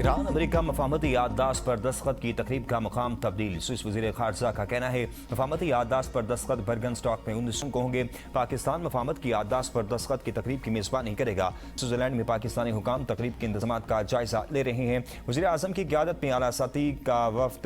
Iran America मफाहमती याददाश्त पर दस्तखत की तकरीब का मुकाम तब्दील। स्विस वज़ीर ख़ारजा का कहना है मफाहमती याददाश्त पर दस्तखत बर्गनस्टॉक में 19 को होंगे। पाकिस्तान मफाहमत की याददाश्त पर दस्तखत की तकरीब की मेज़बानी करेगा। स्विट्ज़रलैंड में पाकिस्तानी हुकाम तकरीब के इंतजाम का जायजा ले रहे हैं। वज़ीर आज़म की क़यादत में आला सतही का वफ्द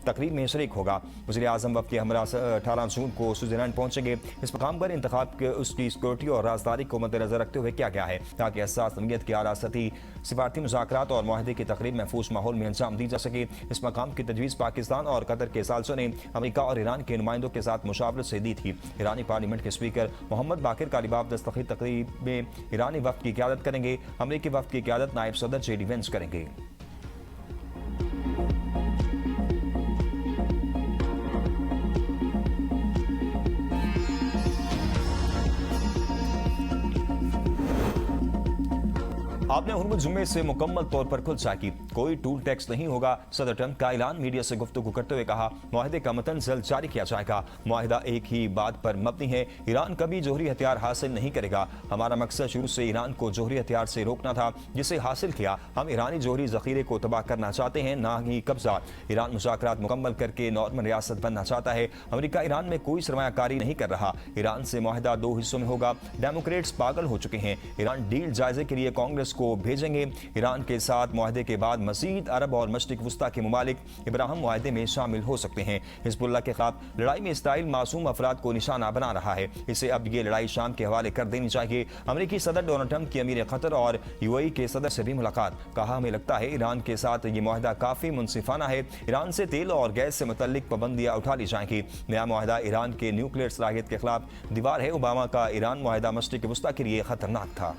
तकरीब में शरीक होगा। वज़ीर आज़म वफ्द के हमरा 18 जून को स्विट्ज़रलैंड पहुंचेंगे। इस मकाम पर इंतखाब उसकी सिक्योरिटी और राजदारी को मद्देनजर रखते हुए किया गया है ताकि हसास नौइयत की आला सतही सिफारती मुज़ाकरात और मुआहदे की तकरीब महफूज माहौल में अंजाम दी जा सके। इस मकाम की तजवीज़ पाकिस्तान और कतर के साल्सों ने अमेरिका और ईरान के नुमाइंदों के साथ मुशावरत से दी थी। ईरानी पार्लियामेंट के स्पीकर मोहम्मद बाकिर कालिबाफ दस्तखत तकरीब में ईरानी वफ्द की क़यादत करेंगे। अमेरिकी वफ्द की क़यादत नायब सदर जेडी वेंस करेंगे। आपने हुर्मुज़ जुम्मे से मुकम्मल तौर पर खुद की कोई टूल टैक्स नहीं होगा। सदर ट्रंप का ऐलान मीडिया से गुफ्तगू करते हुए कहा मुआहदे का मतन जल्द जारी किया जाएगा। मुआहदा एक ही बात पर मबनी है, ईरान कभी जोहरी हथियार हासिल नहीं करेगा। हमारा मकसद शुरू से ईरान को जोहरी हथियार से रोकना था जिसे हासिल किया। हम ईरानी जोहरी जखीरे को तबाह करना चाहते हैं, ना ही कब्जा। ईरान मुज़ाकरात मुकम्मल करके नॉर्मल रियासत बनना चाहता है। अमेरिका ईरान में कोई सरमायाकारी नहीं कर रहा। ईरान से मुआहदा 2 हिस्सों में होगा। डेमोक्रेट्स पागल हो चुके हैं। ईरान डील जायजे के लिए कांग्रेस को भेजेंगे। ईरान के साथ मुआहदे के बाद मजीद अरब और मशरिक वस्ता के मुमालिक इब्राहिम मुआहदे में शामिल हो सकते हैं। हिजबुल्लाह के खिलाफ लड़ाई में इसराइल मासूम अफराद को निशाना बना रहा है। इसे अब ये लड़ाई शाम के हवाले कर देनी चाहिए। अमेरिकी सदर डोनाल्ड ट्रंप की अमीर कतर और यूएई के सदर से भी मुलाकात। कहा हमें लगता है ईरान के साथ ये मुआहदा काफी मुनसिफाना है। ईरान से तेल और गैस से मुतल्लिक पाबंदियां उठा ली जाएंगी। नया मुआहदा ईरान के न्यूक्लियर सलाहियत के खिलाफ दीवार है। ओबामा का ईरान मुआहदा मशरिक वस्ता के लिए खतरनाक था।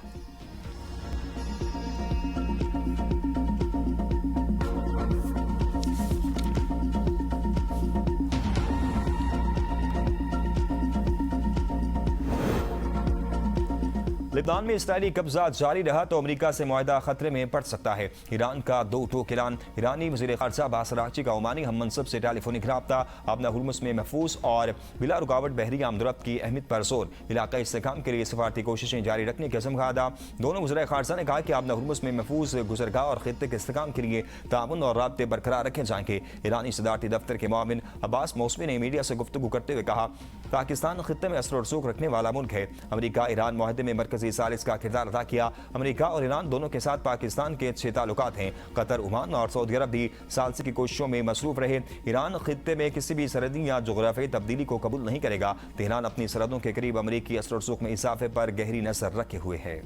लेबनान में इसराइली कब्जा जारी रहा तो अमेरिका से मुआहदा खतरे में पड़ सकता है। ईरान का 2 टोक ऐलान। ईरानी वज़ीर ख़ारजा अब्बास अराग़ची का ओमानी हम मनसब से टेलीफोनिक रब्ता। अपना हुर्मुज़ में महफूज और बिला रुकावट बहरी आमदरफ्त की अहमियत पर जोर। इलाक़ाई इस्तेहकाम के लिए सफारती कोशिशें जारी रखने की अज़म का अदा। दोनों वज़ीर ख़ारजा ने कहा कि अपना हुर्मुज़ में महफूज गुज़रगाह और खित्ते के इस्तेहकाम के लिए ताउन और राब्ते बरकरार रखे जाएंगे। ईरानी सदारती दफ्तर के मुआविन अब्बास मौसमी ने मीडिया से गुफ्तगू करते हुए कहा पाकिस्तान खित्ते में असर और रसूख रखने वाला मुल्क है। अमेरिका ईरान मुआहदे में मरकजी सालिस का किरदार अदा किया। अमेरिका और ईरान दोनों के साथ पाकिस्तान के अच्छे ताल्लुकात हैं। कतर, ओमान और सऊदी अरब भी सालसी की कोशिशों में मसरूफ रहे। ईरान खित्ते में किसी भी सरहदी या जोग्राफियाई तब्दीली को कबूल नहीं करेगा। तेहरान अपनी सरहदों के करीब अमेरिकी असर और रसूख में इजाफे पर गहरी नजर रखे हुए है।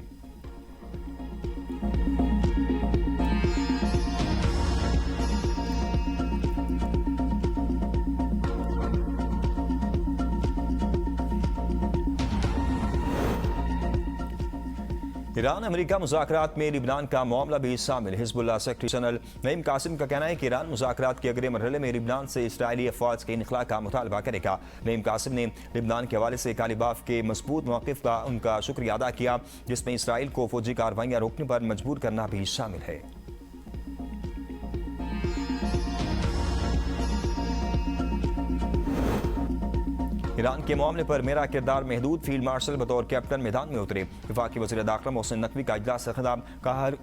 ईरान अमेरिका मुज़ाकरात में लिबनान का मामला भी शामिल। Hezbollah secretary general Naim Qassem का कहना है कि ईरान मुज़ाकरात के अगले मरहले में लिबनान से इसराइली अफवाज के इनखला का मुतालबा करेगा। नईम कासिम ने लिबनान के हवाले से कालिबाफ के मजबूत मौक़िफ़ का उनका शुक्रिया अदा किया जिसमें इसराइल को फौजी कार्रवाइयाँ रोकने पर मजबूर करना भी शामिल है। ईरान के मामले पर मेरा किरदार महदूद। फील्ड मार्शल बतौर कैप्टन मैदान में उतरे। वफाकी वज़ीर दाखिला मोहसिन नकवी का इजलास से खिताब। कहा हर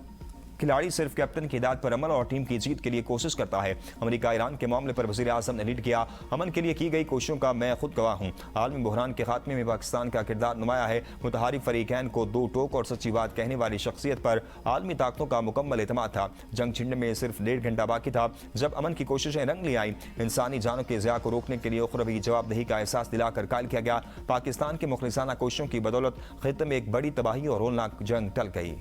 खिलाड़ी सिर्फ कैप्टन की हिदायत पर अमल और टीम की जीत के लिए कोशिश करता है। अमेरिका ईरान के मामले पर वज़ीर आज़म ने लीड किया। अमन के लिए की गई कोशिशों का मैं खुद गवाह हूँ। आलमी बहरान के खात्मे में पाकिस्तान का किरदार नुमाया है। मुतहारिफ फरीकैन को 2 टोक और सच्ची बात कहने वाली शख्सियत पर आलमी ताकतों का मुकम्मल एतमाद था। जंग छिड़ने में सिर्फ 1.5 घंटा बाकी था जब अमन की कोशिशें रंग ले आईं। इंसानी जानों के ज़िया को रोकने के लिए उखरवी जवाबदेही का एहसास दिलाकर कायल किया गया। पाकिस्तान के मुखलिसाना कोशिशों की बदौलत खित्ते में एक बड़ी तबाही और होलनाक जंग टल गई।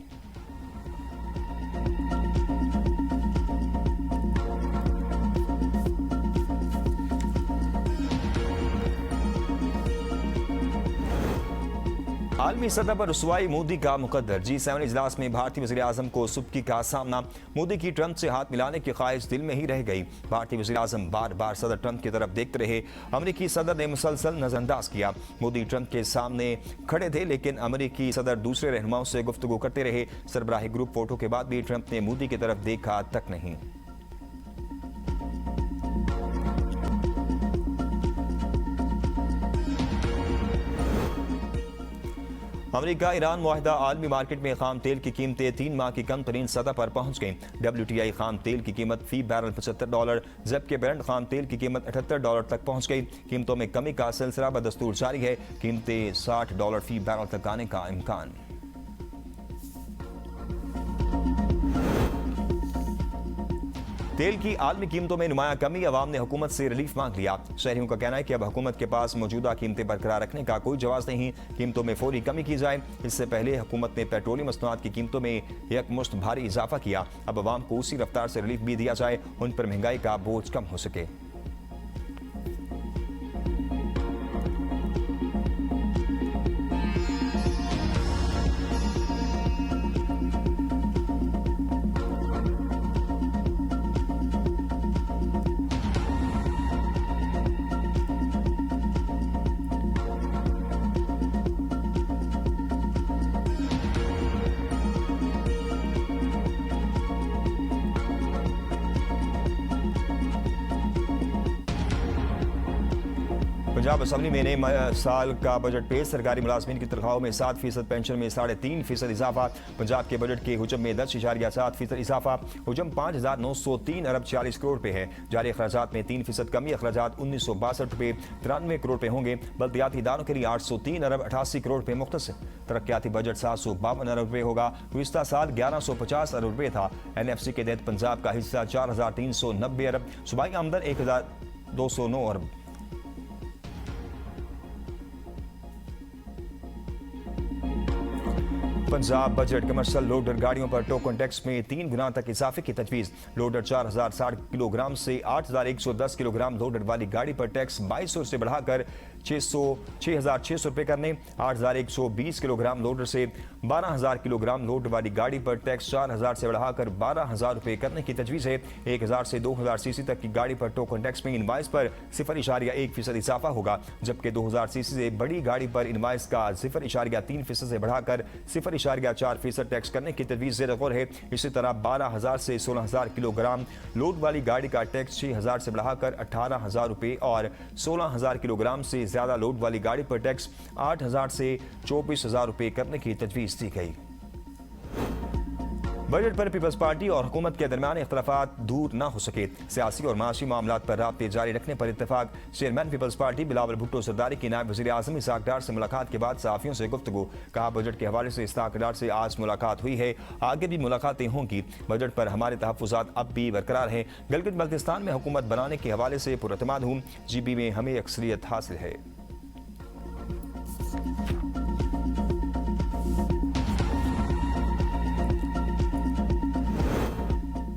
आलमी सतह पर रसवाई मोदी का मुकद्दर। G7 इजलास में भारतीय वज़ीर आज़म को सुबकी का सामना। मोदी की ट्रंप से हाथ मिलाने की ख्वाहिश दिल में ही रह गई। भारतीय वज़ीर आज़म बार बार सदर ट्रंप की तरफ देखते रहे। अमेरिकी सदर ने मुसलसल नजरअंदाज किया। मोदी ट्रंप के सामने खड़े थे लेकिन अमेरिकी सदर दूसरे रहनुमाओं से गुफ्तगू करते रहे। सरबराही ग्रुप फोटो के बाद भी ट्रंप ने मोदी की तरफ देखा तक नहीं। अमेरिका ईरान मुआहदा आलमी मार्केट में खाम तेल की कीमतें 3 माह की कम तरीन सतह पर पहुंच गईं। WTI खाम तेल की कीमत फी बैरल $75, जबकि ब्रेंट खाम तेल की कीमत $78 तक पहुंच गई। कीमतों में कमी का सिलसिला बदस्तूर जारी है। कीमतें $60 फी बैरल तक आने का इम्कान। तेल की आलमी कीमतों में नुमाया कमी, अवाम ने हुकूमत से रिलीफ मांग लिया। शहरियों का कहना है कि अब हुकूमत के पास मौजूदा कीमतें बरकरार रखने का कोई जवाब नहीं, कीमतों में फौरी कमी की जाए। इससे पहले हुकूमत ने पेट्रोलियम मसनूआत की कीमतों में यकमुश्त भारी इजाफा किया। अब अवाम को उसी रफ्तार से रिलीफ भी दिया जाए, उन पर महंगाई का बोझ कम हो सके। पंजाब असम्बली में नए साल का बजट पेश। सरकारी मुलाजमीन की तनख्वाहों में 7%, पेंशन में 3.5% इजाफा। पंजाब के बजट के हुजम में 10.7% इजाफा। हुजम 5,903 अरब 40 करोड़ पे है। जारी अखराजात में 3% कमी, अखराजात 1962 रुपये 93 करोड़ पे होंगे। बल्दियाती इदारों के लिए 803 अरब 88 करोड़ पे मुख्तस। तरक्याती बजट 752 अरब रुपये होगा। गुज़िश्ता साल 1150 अरब रुपये था। NFC के तहत पंजाब का हिस्सा 4,390 अरब, सूबाई आमदन 1,209 अरब। पंजाब बजट कमर्शियल लोडर गाड़ियों पर टोकन टैक्स में 3 गुना तक इजाफे की तजवीज़। लोडर 4,060 किलोग्राम से 8,110 किलोग्राम लोडर वाली गाड़ी पर टैक्स 2,200 से बढ़ाकर 6,600 रुपये करने। 8,120 किलोग्राम लोडर से 12,000 किलोग्राम लोडर वाली गाड़ी पर टैक्स 4,000 से बढ़ाकर 12,000 रुपये करने की तजवीज़ है। 1,000 से 2,000 सीसी तक की गाड़ी पर टोकन टैक्स में इनवाइस पर 0.1% इजाफा होगा, जबकि 2,000 सीसी से बड़ी गाड़ी पर इनवाइस का 0.3% से बढ़ाकर 0.4% टैक्स करने की तजवीज़ ज़ेर गौर है। इसी तरह 12,000 से 16,000 किलोग्राम लोड वाली गाड़ी का टैक्स 6,000 से बढ़ाकर 18,000 रुपये और 16,000 किलोग्राम से ज्यादा लोड वाली गाड़ी पर टैक्स 8,000 से 24,000 रुपये करने की तजवीज़ दी गई। बजट पर पीपल्स पार्टी और हुकूमत के दरमियान इख्तलाफात दूर न हो सके। सियासी और माशी मामलात पर राब्ते जारी रखने पर इत्तेफाक। चेयरमैन पीपल्स पार्टी बिलावल भुट्टो सरदारी की नायब वज़ीर आज़म इसाक डार से मुलाकात के बाद सहाफ़ियों से गुफ्तगू। कहा, बजट के हवाले से इसाक डार से आज मुलाकात हुई है, आगे भी मुलाकातें होंगी। बजट पर हमारे तहफ़्फ़ुज़ात अब भी बरकरार हैं। गिलगित बल्तिस्तान में हुकूमत बनाने के हवाले से पुरअतमाद हूँ। GB में हमें अक्सरियत हासिल है।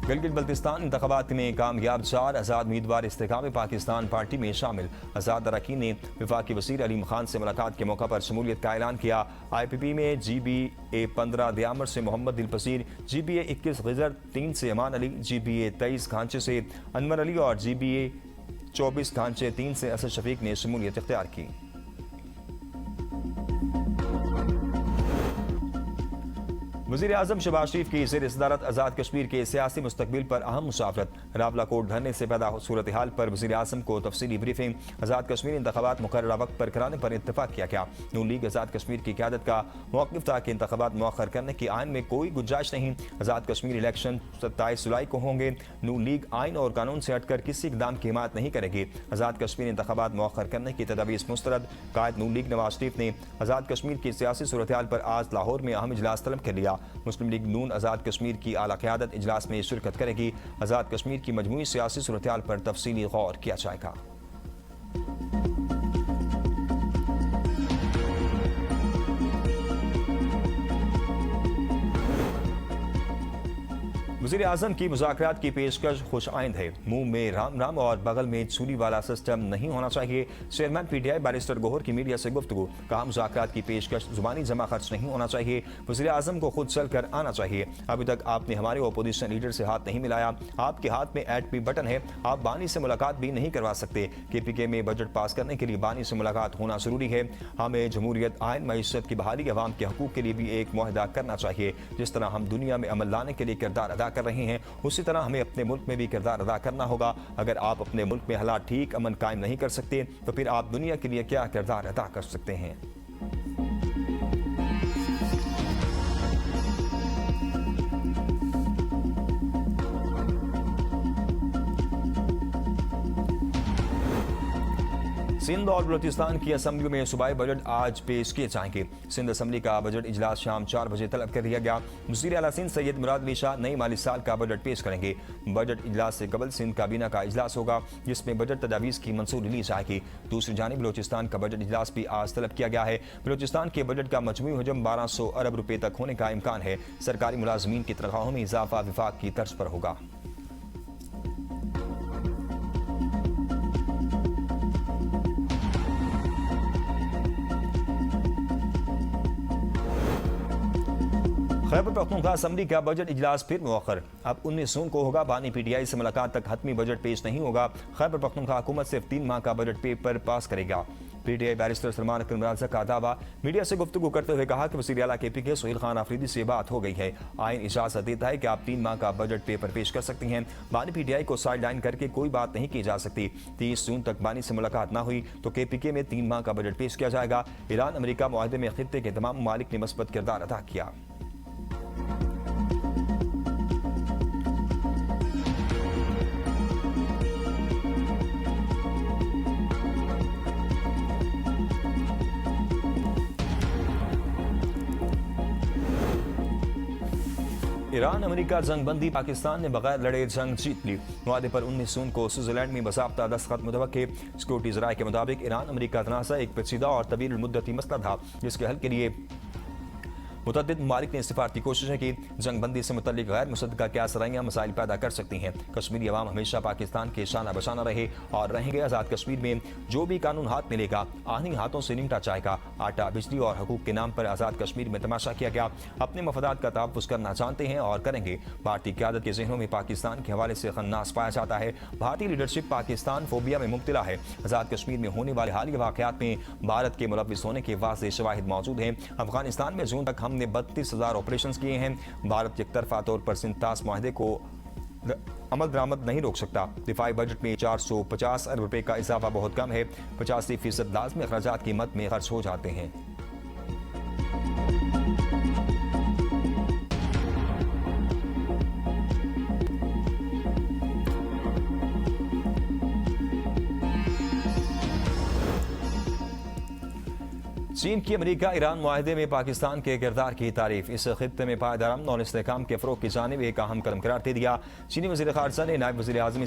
गिलगित बल्तिस्तान इंतखाबात में कामयाब 4 आज़ाद उम्मीदवार इस्तेकाम पाकिस्तान पार्टी में शामिल। आज़ाद अरकान ने वफाकी वज़ीर अलीम खान से मुलाकात के मौका पर शमूलियत का ऐलान किया। IPP में GBA 15 दियामर से मोहम्मद दिलपसीर, GBA 21 ग़िज़र 3 से अमान अली, GBA 23 खांचे से अनवर अली और GBA 24 खांचे 3 से असद शफीक ने शमूलियत इख्तियार की। वज़ीर आज़म शहबाज शरीफ की ज़ेर सदारत आज़ाद कश्मीर के सियासी मुस्तकबिल पर अहम मुशावरत। रावला कोट धरने से पैदा सूरत हाल पर वज़ीर आज़म को तफसीली ब्रीफिंग। आज़ाद कश्मीर इंतखाबात मुकर्ररा वक्त पर कराने पर इत्तफाक किया गया। नून लीग आज़ाद कश्मीर की क़यादत का मौक़िफ़ था कि इंतखाबात मौखर करने की आइन में कोई गुंजाइश नहीं। आज़ाद कश्मीर इलेक्शन 27 जुलाई को होंगे। नून लीग आइन और कानून से हटकर किसी इक़दाम की हिमायत नहीं करेगी। आज़ाद कश्मीर इंतखाबात मौखर करने की तजवीज़ मुस्तरद। कायद नून लीग नवाज शरीफ ने आज़ाद कश्मीर की सियासी सूरत हाल पर आज लाहौर में अहम इजलास तलब कर लिया। मुस्लिम लीग नून आज़ाद कश्मीर की आला क़यादत इजलास में शिरकत करेगी। आज़ाद कश्मीर की मजमूई सियासी सूरत हाल पर तफसीली गौर किया जाएगा। वज़ीर आज़म की मुज़ाकरात की पेशकश खुश आइंद है। मुंह में राम राम और बगल में छुरी वाला सिस्टम नहीं होना चाहिए। चेयरमैन PTI बैरिस्टर गोहर की मीडिया से गुफ्तगू। कहा, मुज़ाकरात की पेशकश ज़ुबानी जमा खर्च नहीं होना चाहिए। वज़ीर आज़म को खुद चल कर आना चाहिए। अभी तक आपने हमारे अपोजिशन लीडर से हाथ नहीं मिलाया। आपके हाथ में एडपी बटन है, आप बानी से मुलाकात भी नहीं करवा सकते। KPK में बजट पास करने के लिए बानी से मुलाकात होना जरूरी है। हमें जमहूरियत, आइन, मईशत की बहाली, अवाम के हकूक़ के लिए भी एक मुआहदा करना चाहिए। जिस तरह हम दुनिया में अमल लाने के लिए किरदार अदा कर रहे हैं, उसी तरह हमें अपने मुल्क में भी किरदार अदा करना होगा। अगर आप अपने मुल्क में हालात ठीक, अमन कायम नहीं कर सकते, तो फिर आप दुनिया के लिए क्या किरदार अदा कर सकते हैं। सिंध और बलूचिस्तान की असेंबली में सूबाई बजट आज पेश किए जाएंगे। सिंध असेंबली का बजट इजलास शाम 4 बजे तलब कर दिया गया। वज़ीर आला सिंध सैयद मुराद अली शाह नई माली साल का बजट पेश करेंगे। बजट इजलास से कबल सिंध काबीना का इजलास होगा, जिसमें बजट तजावीज़ की मंजूरी ली जाएगी। दूसरी जानिब बलूचिस्तान का बजट इजलास भी आज तलब किया गया है। बलूचिस्तान के बजट का मजमूई हजम 1200 अरब रुपए तक होने का इम्कान है। सरकारी मुलाजमीन की तनख्वाहों में इजाफा विफाक की तर्ज पर होगा। खैबर पख्तूनख्वा असेंबली का बजट इजलास फिर मुअख्खर। अब 19 जून को होगा। बानी पीटीआई से मुलाकात तक हतमी बजट पेश नहीं होगा। खैबर पख्तूनख्वा हुकूमत सिर्फ 3 माह का बजट पेपर पास करेगा। पीटीआई बैरिस्टर सलमान अकरम राजा का दावा। मीडिया से गुफ्तगू करते हुए कहा कि वज़ीर आला KPK सुहेल खान आफरीदी से बात हो गई है। आइन इजाजत देता है कि आप 3 माह का बजट पेपर पेश कर सकती हैं। बानी पीटीआई को साइड लाइन करके कोई बात नहीं की जा सकती। 30 जून तक बानी से मुलाकात ना हुई तो KPK में 3 माह का बजट पेश किया जाएगा। ईरान अमेरिका मुआहदे में खित्ते के तमाम ममालिक ने मस्बत किरदार अदा किया। Iran America जंगबंदी। पाकिस्तान ने बगैर लड़े जंग जीत ली। मुआहदे पर 19 जून को स्विट्जरलैंड में बाज़ाब्ता दस्तखत मुतवक्के। सिक्योरिटी ज़राए के मुताबिक ईरान अमेरिका तनाज़ा एक पेचीदा और तवील मुद्दती मसला था, जिसके हल के लिए मुतअद्दिद ममालिक ने सिफारती कोशिशें की। जंगबंदी से मुतल्लिक गैर मुसद्दका क्या सराइयाँ मसाइल पैदा कर सकती हैं। कश्मीरी अवाम हमेशा पाकिस्तान के शाना बशाना रहे और रहेंगे। आज़ाद कश्मीर में जो भी कानून हाथ मिलेगा आनी हाथों से निमटा जाएगा। आटा, बिजली और हकूक के नाम पर आज़ाद कश्मीर में तमाशा किया गया। अपने मफादात का तहफ़्फ़ुज़ करना जानते हैं और करेंगे। भारतीय क़यादत के ज़हनों में पाकिस्तान के हवाले से खन्नास पाया जाता है। भारतीय लीडरशिप पाकिस्तान फोबिया में मुब्तला है। आज़ाद कश्मीर में होने वाले हालिया वाक़यात में भारत के मुलव्विस होने के वाज़ेह शवाहिद मौजूद हैं। अफगानिस्तान में जून तक हमने 32,000 ऑपरेशंस किए हैं। भारत एकतरफा तौर पर सिंतास मुआहदे को अमल दरामद नहीं रोक सकता। दिफाई बजट में 450 अरब रुपए का इजाफा बहुत कम है। 85% लाज़मी अखराजात की मद में खर्च हो जाते हैं। चीन की अमेरिका ईरान मुआहदे में पाकिस्तान के किरदार की तारीफ। इस खित्ते में पायदार अमन और इस्तेहकाम के फ़रोग़ की जानिब एक अहम कदम करार दे दिया। चीनी वज़ीर ख़ारजा ने नायब वज़ीर आज़म